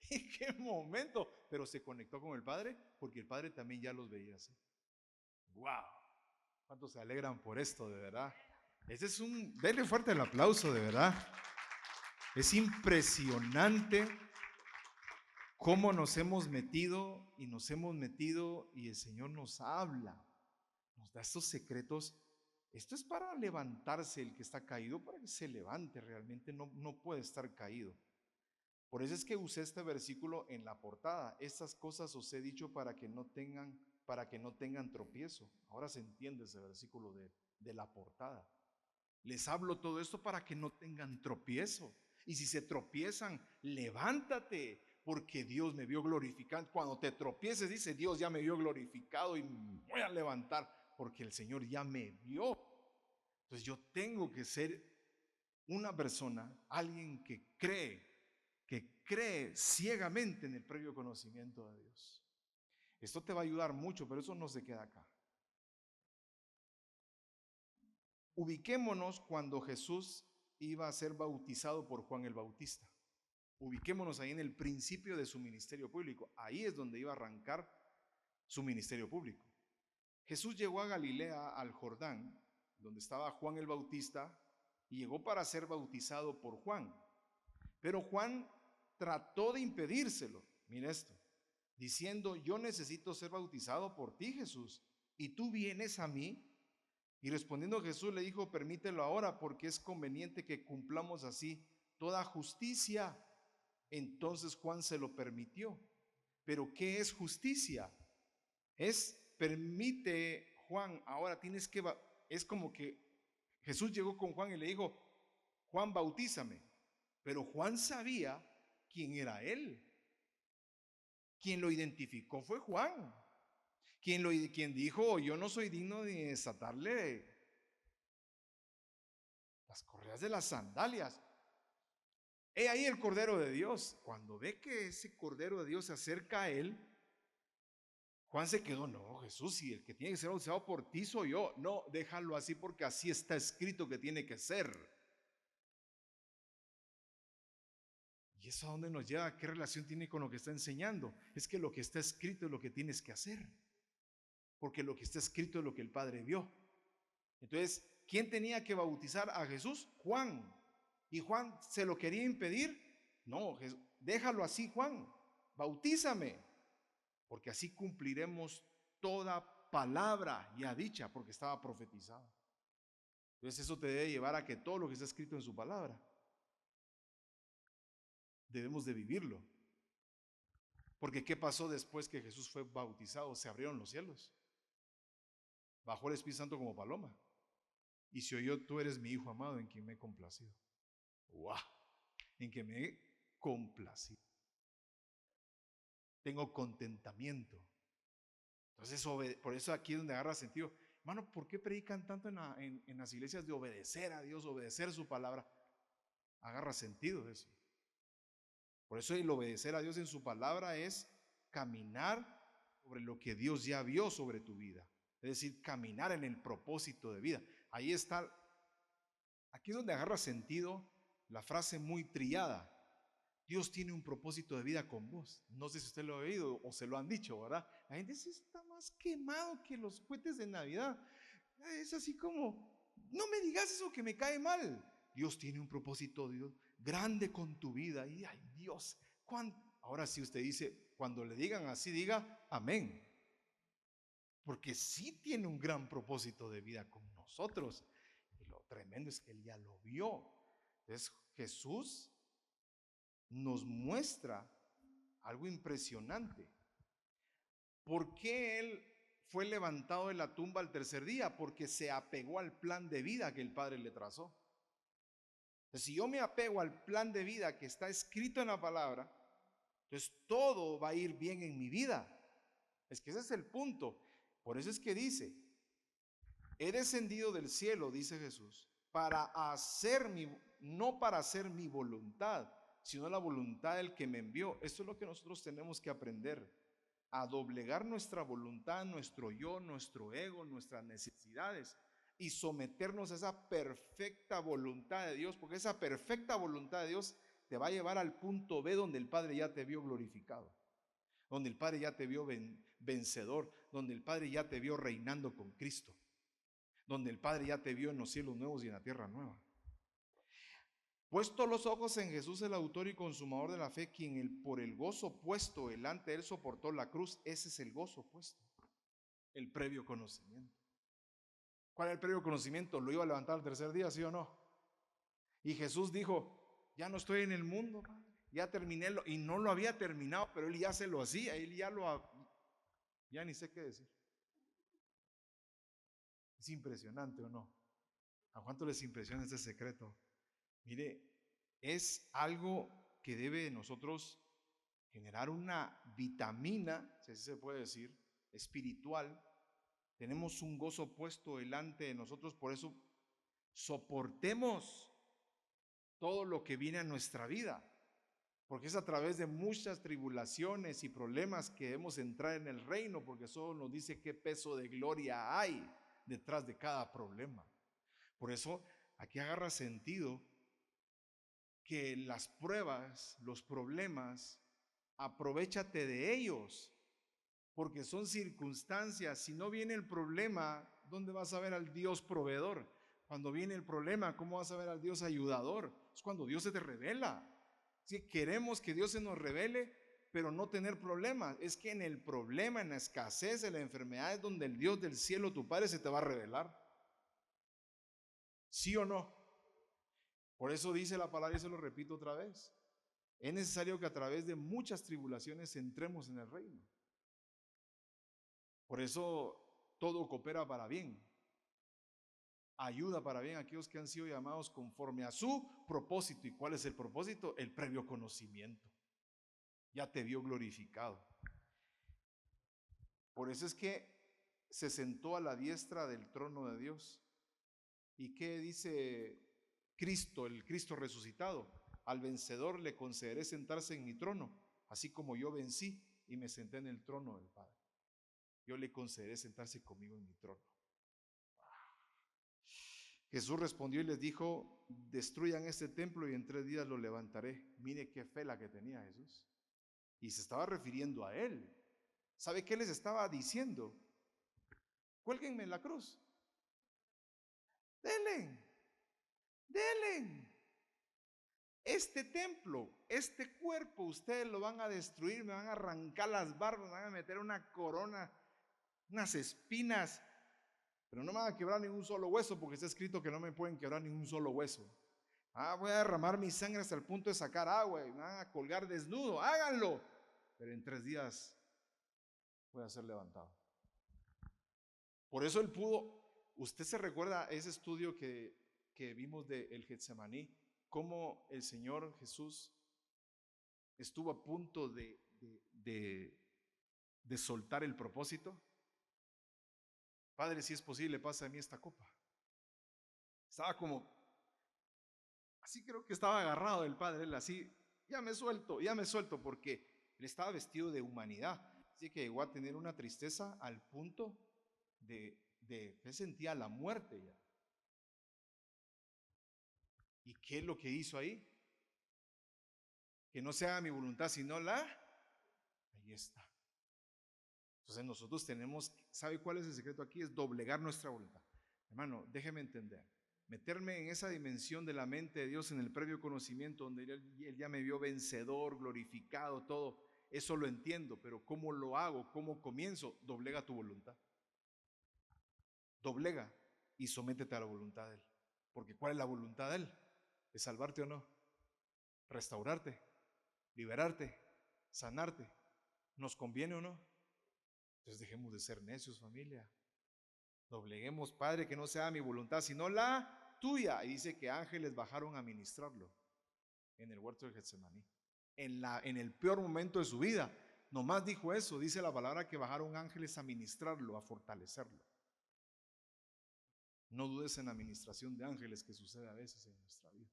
¿En qué momento? Pero se conectó con el Padre porque el Padre también ya los veía así. ¡Wow! ¿Cuántos se alegran por esto, de verdad? Ese es denle fuerte el aplauso, de verdad. Es impresionante cómo nos hemos metido y el Señor nos habla, nos da estos secretos. Esto es para levantarse el que está caído, para que se levante realmente, no puede estar caído. Por eso es que usé este versículo en la portada. Estas cosas os he dicho para que no tengan tropiezo. Ahora se entiende ese versículo de la portada. Les hablo todo esto para que no tengan tropiezo. Y si se tropiezan, levántate, porque Dios me vio glorificado. Cuando te tropieces, dice Dios, ya me vio glorificado y me voy a levantar, porque el Señor ya me vio. Entonces yo tengo que ser una persona, alguien que cree ciegamente en el previo conocimiento de Dios. Esto te va a ayudar mucho, pero eso no se queda acá. Ubiquémonos cuando Jesús iba a ser bautizado por Juan el Bautista. Ubiquémonos ahí en el principio de su ministerio público. Ahí es donde iba a arrancar su ministerio público. Jesús llegó a Galilea, al Jordán, donde estaba Juan el Bautista, y llegó para ser bautizado por Juan. Pero Juan trató de impedírselo. Mira esto, diciendo, yo necesito ser bautizado por ti, Jesús, y tú vienes a mí. Y respondiendo Jesús le dijo, permítelo ahora, porque es conveniente que cumplamos así toda justicia. Entonces Juan se lo permitió. Pero ¿qué es justicia? Permite Juan, ahora es como que Jesús llegó con Juan y le dijo, Juan, bautízame. Pero Juan sabía quién era él. Quien lo identificó fue Juan. Quien dijo, yo no soy digno de desatarle las correas de las sandalias. He ahí el Cordero de Dios. Cuando ve que ese Cordero de Dios se acerca a él, Juan se quedó, no, Jesús, si el que tiene que ser bautizado por ti soy yo. No, déjalo así porque así está escrito que tiene que ser. ¿Y eso a dónde nos lleva? ¿Qué relación tiene con lo que está enseñando? Es que lo que está escrito es lo que tienes que hacer, porque lo que está escrito es lo que el Padre vio. Entonces, ¿quién tenía que bautizar a Jesús? Juan. ¿Y Juan se lo quería impedir? No, déjalo así, Juan, bautízame, porque así cumpliremos toda palabra ya dicha, porque estaba profetizada. Entonces eso te debe llevar a que todo lo que está escrito en su palabra, debemos de vivirlo. Porque ¿qué pasó después que Jesús fue bautizado? Se abrieron los cielos. Bajó el Espíritu Santo como paloma. Y se oyó: tú eres mi Hijo amado en quien me he complacido. ¡Wow! En que me he complacido. Tengo contentamiento. Entonces, por eso aquí es donde agarra sentido. Hermano, ¿por qué predican tanto en las iglesias de obedecer a Dios, obedecer su palabra? Agarra sentido eso. Por eso el obedecer a Dios en su palabra es caminar sobre lo que Dios ya vio sobre tu vida. Es decir, caminar en el propósito de vida. Ahí está, aquí es donde agarra sentido la frase muy trillada: Dios tiene un propósito de vida con vos. No sé si usted lo ha oído o se lo han dicho, ¿verdad? La gente dice: está más quemado que los cohetes de Navidad. Es así como: no me digas eso que me cae mal. Dios tiene un propósito, Dios, grande con tu vida. Y ay, Dios, ahora sí usted dice, cuando le digan así, diga amén. Porque sí tiene un gran propósito de vida con nosotros. Y lo tremendo es que Él ya lo vio. Entonces Jesús nos muestra algo impresionante. ¿Por qué Él fue levantado de la tumba al tercer día? Porque se apegó al plan de vida que el Padre le trazó. Entonces, si yo me apego al plan de vida que está escrito en la palabra, entonces todo va a ir bien en mi vida. Es que ese es el punto. Por eso es que dice: he descendido del cielo, dice Jesús, para hacer no para hacer mi voluntad, sino la voluntad del que me envió. Esto es lo que nosotros tenemos que aprender: a doblegar nuestra voluntad, nuestro yo, nuestro ego, nuestras necesidades, y someternos a esa perfecta voluntad de Dios, porque esa perfecta voluntad de Dios te va a llevar al punto B, donde el Padre ya te vio glorificado, donde el Padre ya te vio vencedor, donde el Padre ya te vio reinando con Cristo, donde el Padre ya te vio en los cielos nuevos y en la tierra nueva. Puesto los ojos en Jesús, el autor y consumador de la fe, quien por el gozo puesto delante de él soportó la cruz. Ese es el gozo puesto, el previo conocimiento. ¿Cuál es el previo conocimiento? Lo iba a levantar al tercer día, ¿sí o no? Y Jesús dijo: ya no estoy en el mundo, Padre, ya terminé, y no lo había terminado, pero él ya se lo hacía, él ya ni sé qué decir. Es impresionante, ¿o no? ¿A cuánto les impresiona este secreto? Mire, es algo que debe de nosotros generar una vitamina, si así se puede decir, espiritual. Tenemos un gozo puesto delante de nosotros, por eso soportemos todo lo que viene a nuestra vida, porque es a través de muchas tribulaciones y problemas que debemos entrar en el reino, porque solo nos dice qué peso de gloria hay detrás de cada problema. Por eso aquí agarra sentido que las pruebas, los problemas, aprovéchate de ellos, porque son circunstancias. Si no viene el problema, ¿dónde vas a ver al Dios proveedor? Cuando viene el problema, ¿cómo vas a ver al Dios ayudador? Es cuando Dios se te revela. Si queremos que Dios se nos revele, pero no tener problemas, es que en el problema, en la escasez, en la enfermedad, es donde el Dios del cielo, tu Padre, se te va a revelar. ¿Sí o no? Por eso dice la palabra, y se lo repito otra vez: es necesario que a través de muchas tribulaciones entremos en el reino. Por eso todo coopera para bien, ayuda para bien a aquellos que han sido llamados conforme a su propósito. ¿Y cuál es el propósito? El previo conocimiento. Ya te vio glorificado. Por eso es que se sentó a la diestra del trono de Dios. ¿Y qué dice Cristo, el Cristo resucitado? Al vencedor le concederé sentarse en mi trono, así como yo vencí y me senté en el trono del Padre. Yo le concederé sentarse conmigo en mi trono. Jesús respondió y les dijo: destruyan este templo y en 3 días lo levantaré. Mire qué fe la que tenía Jesús. Y se estaba refiriendo a él. ¿Sabe qué les estaba diciendo? Cuélguenme en la cruz. Denle, denle. Este templo, este cuerpo, ustedes lo van a destruir, me van a arrancar las barbas, me van a meter una corona, unas espinas, pero no me van a quebrar ningún solo hueso, porque está escrito que no me pueden quebrar ningún solo hueso. Voy a derramar mi sangre hasta el punto de sacar agua y me van a colgar desnudo, háganlo, pero en 3 días voy a ser levantado. Por eso él pudo. ¿Usted se recuerda ese estudio que vimos de el Getsemaní? Cómo el Señor Jesús estuvo a punto de soltar el propósito. Padre, si es posible, pasa a mí esta copa. Estaba como, así creo que estaba agarrado del Padre, él así, ya me suelto, porque él estaba vestido de humanidad. Así que llegó a tener una tristeza al punto de él sentía la muerte ya. ¿Y qué es lo que hizo ahí? Que no se haga mi voluntad sino la. Ahí está. Entonces nosotros tenemos, ¿sabe cuál es el secreto aquí? Es doblegar nuestra voluntad. Hermano, déjeme entender. Meterme en esa dimensión de la mente de Dios en el previo conocimiento, donde Él ya me vio vencedor, glorificado, todo. Eso lo entiendo, pero ¿cómo lo hago? ¿Cómo comienzo? Doblega tu voluntad. Doblega y sométete a la voluntad de Él. Porque ¿cuál es la voluntad de Él? ¿Es salvarte o no? ¿Restaurarte? ¿Liberarte? ¿Sanarte? ¿Nos conviene o no? Entonces dejemos de ser necios, familia. Dobleguemos, Padre, que no sea mi voluntad, sino la tuya. Y dice que ángeles bajaron a ministrarlo en el huerto de Getsemaní. En el peor momento de su vida. Nomás dijo eso, dice la palabra que bajaron ángeles a ministrarlo, a fortalecerlo. No dudes en la ministración de ángeles que sucede a veces en nuestra vida.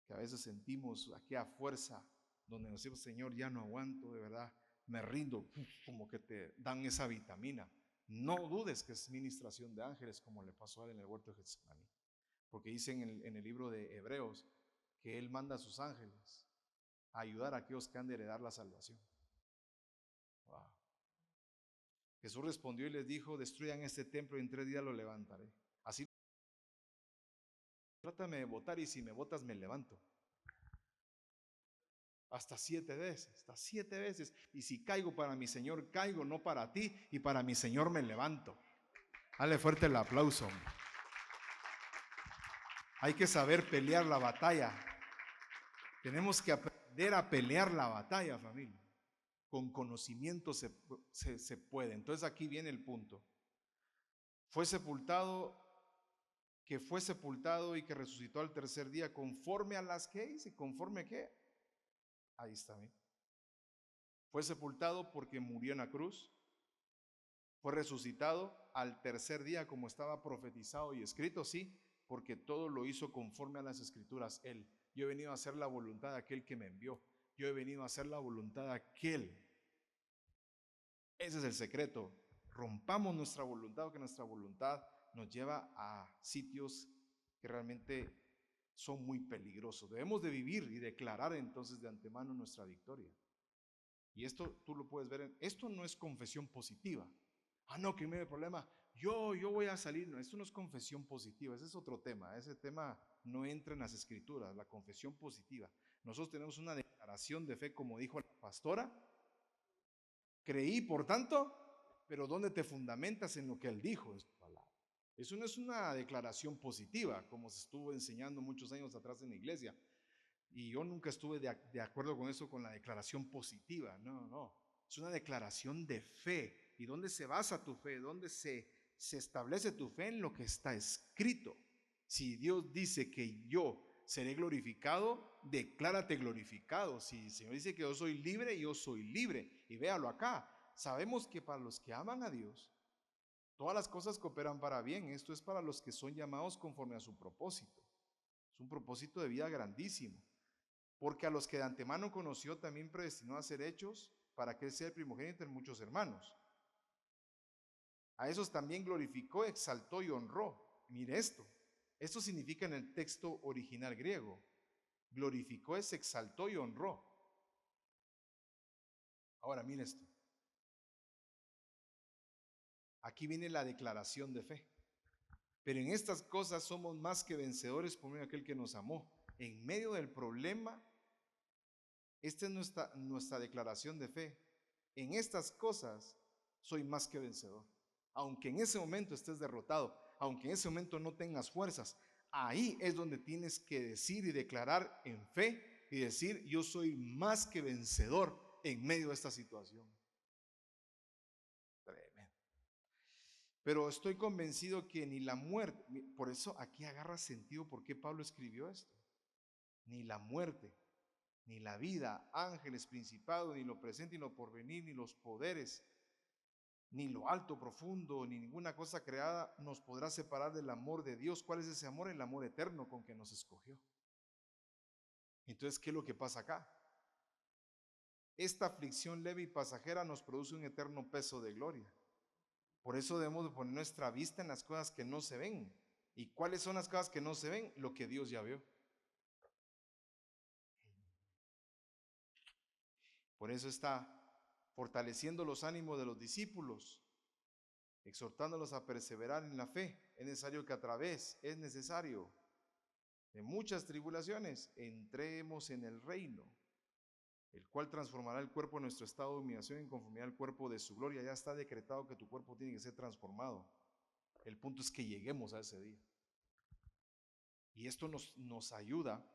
Que a veces sentimos aquella fuerza donde nos decimos: Señor, ya no aguanto, de verdad, me rindo, como que te dan esa vitamina. No dudes que es ministración de ángeles, como le pasó a él en el huerto de Getsemaní. Porque dice en el libro de Hebreos que él manda a sus ángeles a ayudar a aquellos que han de heredar la salvación. Wow. Jesús respondió y les dijo: destruyan este templo y en 3 días lo levantaré. Así, trátame de botar y si me botas me levanto. Hasta 7 veces. Y si caigo para mi Señor, caigo, no para ti, y para mi Señor me levanto. Dale fuerte el aplauso. Hay que saber pelear la batalla. Tenemos que aprender a pelear la batalla, familia. Con conocimiento se puede. Entonces aquí viene el punto. Fue sepultado y que resucitó al 3er día, conforme a las que hice. ¿Conforme a qué? Ahí está bien. Fue sepultado porque murió en la cruz. Fue resucitado al 3er día, como estaba profetizado y escrito, sí, porque todo lo hizo conforme a las escrituras él. Yo he venido a hacer la voluntad de aquel que me envió. Yo he venido a hacer la voluntad de aquel. Ese es el secreto. Rompamos nuestra voluntad, porque nuestra voluntad nos lleva a sitios que realmente son muy peligrosos. Debemos de vivir y declarar entonces de antemano nuestra victoria. Y esto tú lo puedes ver. Esto no es confesión positiva. No, que me da problema. Yo voy a salir. No, esto no es confesión positiva. Ese es otro tema. Ese tema no entra en las escrituras. La confesión positiva. Nosotros tenemos una declaración de fe, como dijo la pastora. Creí, por tanto, pero ¿dónde te fundamentas en lo que él dijo en su palabra? Eso no es una declaración positiva, como se estuvo enseñando muchos años atrás en la iglesia. Y yo nunca estuve de acuerdo con eso, con la declaración positiva. No. Es una declaración de fe. ¿Y dónde se basa tu fe? ¿Dónde se establece tu fe? En lo que está escrito. Si Dios dice que yo seré glorificado, declárate glorificado. Si el Señor dice que yo soy libre. Y véalo acá. Sabemos que para los que aman a Dios, todas las cosas cooperan para bien. Esto es para los que son llamados conforme a su propósito. Es un propósito de vida grandísimo. Porque a los que de antemano conoció también predestinó a ser hechos para que él sea el primogénito en muchos hermanos. A esos también glorificó, exaltó y honró. Mire esto. Esto significa en el texto original griego. Glorificó es exaltó y honró. Ahora, mire esto. Aquí viene la declaración de fe. Pero en estas cosas somos más que vencedores por medio de aquel que nos amó. En medio del problema, esta es nuestra declaración de fe. En estas cosas soy más que vencedor. Aunque en ese momento estés derrotado, aunque en ese momento no tengas fuerzas, ahí es donde tienes que decir y declarar en fe y decir: yo soy más que vencedor en medio de esta situación. Tremendo. Pero estoy convencido que ni la muerte, por eso aquí agarra sentido por qué Pablo escribió esto. Ni la muerte, ni la vida, ángeles, principados, ni lo presente, ni lo porvenir, ni los poderes, ni lo alto, profundo, ni ninguna cosa creada nos podrá separar del amor de Dios. ¿Cuál es ese amor? El amor eterno con que nos escogió. Entonces, ¿qué es lo que pasa acá? Esta aflicción leve y pasajera nos produce un eterno peso de gloria. Por eso debemos de poner nuestra vista en las cosas que no se ven. ¿Y cuáles son las cosas que no se ven? Lo que Dios ya vio. Por eso está fortaleciendo los ánimos de los discípulos, exhortándolos a perseverar en la fe. Es necesario que es necesario de muchas tribulaciones, entremos en el reino, el cual transformará el cuerpo de nuestro estado de humillación en conformidad al cuerpo de su gloria. Ya está decretado que tu cuerpo tiene que ser transformado. El punto es que lleguemos a ese día. Y esto nos ayuda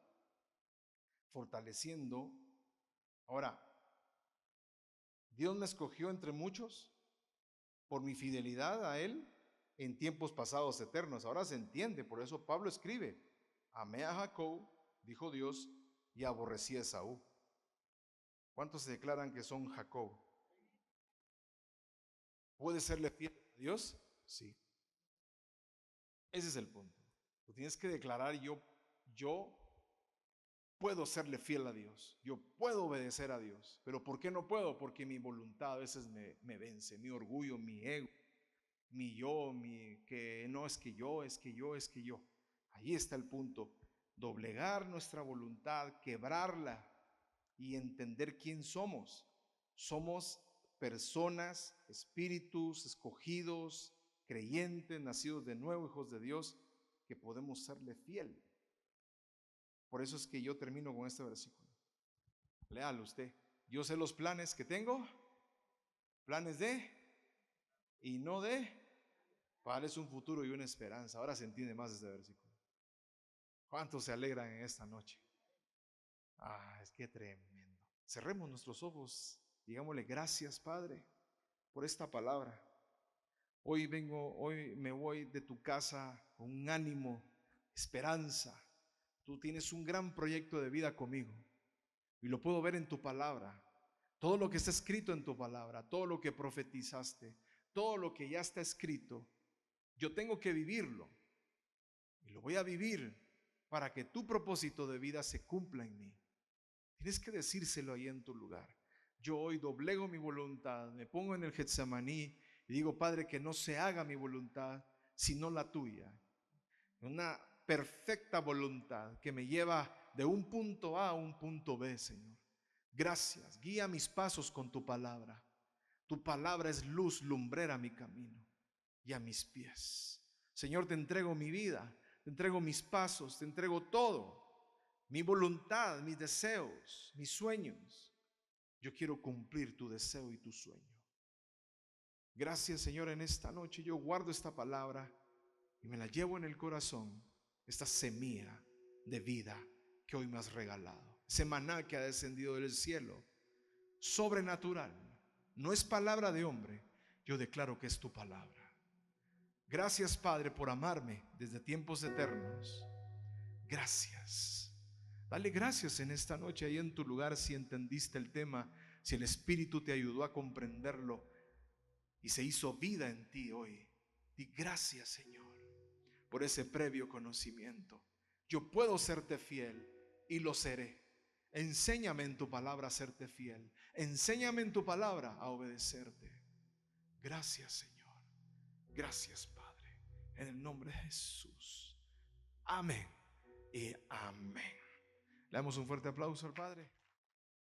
fortaleciendo. Ahora, Dios me escogió entre muchos por mi fidelidad a Él en tiempos pasados eternos. Ahora se entiende, por eso Pablo escribe: amé a Jacob, dijo Dios, y aborrecí a Esaú. ¿Cuántos se declaran que son Jacob? ¿Puede serle fiel a Dios? Sí. Ese es el punto. Tú tienes que declarar: yo puedo serle fiel a Dios, yo puedo obedecer a Dios. ¿Pero por qué no puedo? Porque mi voluntad a veces me vence, mi orgullo, mi ego, mi yo, que no es que yo, es que yo, es que yo. Ahí está el punto. Doblegar nuestra voluntad, quebrarla y entender quién somos. Somos personas, espíritus escogidos, creyentes, nacidos de nuevo, hijos de Dios, que podemos serle fiel. Por eso es que yo termino con este versículo. Léalo usted. Yo sé los planes que tengo, planes de y no de, para darles un futuro y una esperanza. Ahora se entiende más este versículo. ¿Cuántos se alegran en esta noche? Es que tremendo. Cerremos nuestros ojos, digámosle: gracias, Padre, por esta palabra. Hoy me voy de tu casa con un ánimo, esperanza. Tú tienes un gran proyecto de vida conmigo y lo puedo ver en tu palabra. Todo lo que está escrito en tu palabra, todo lo que profetizaste, todo lo que ya está escrito, yo tengo que vivirlo y lo voy a vivir para que tu propósito de vida se cumpla en mí. Tienes que decírselo ahí en tu lugar. Yo hoy doblego mi voluntad, me pongo en el Getsemaní y digo: Padre, que no se haga mi voluntad sino la tuya. Una perfecta voluntad que me lleva de un punto A a un punto B, Señor. Gracias, guía mis pasos con tu palabra. Tu palabra es luz, lumbrera a mi camino y a mis pies. Señor, te entrego mi vida, te entrego mis pasos, te entrego todo. Mi voluntad, mis deseos, mis sueños. Yo quiero cumplir tu deseo y tu sueño. Gracias, Señor, en esta noche yo guardo esta palabra y me la llevo en el corazón, esta semilla de vida que hoy me has regalado. Ese maná que ha descendido del cielo, sobrenatural. No es palabra de hombre, yo declaro que es tu palabra. Gracias, Padre, por amarme desde tiempos eternos. Gracias. Dale gracias en esta noche ahí en tu lugar si entendiste el tema, si el Espíritu te ayudó a comprenderlo y se hizo vida en ti hoy. Di gracias, Señor, por ese previo conocimiento. Yo puedo serte fiel y lo seré. Enséñame en tu palabra a serte fiel. Enséñame en tu palabra a obedecerte. Gracias, Señor. Gracias, Padre. En el nombre de Jesús. Amén y amén. Le damos un fuerte aplauso al Padre.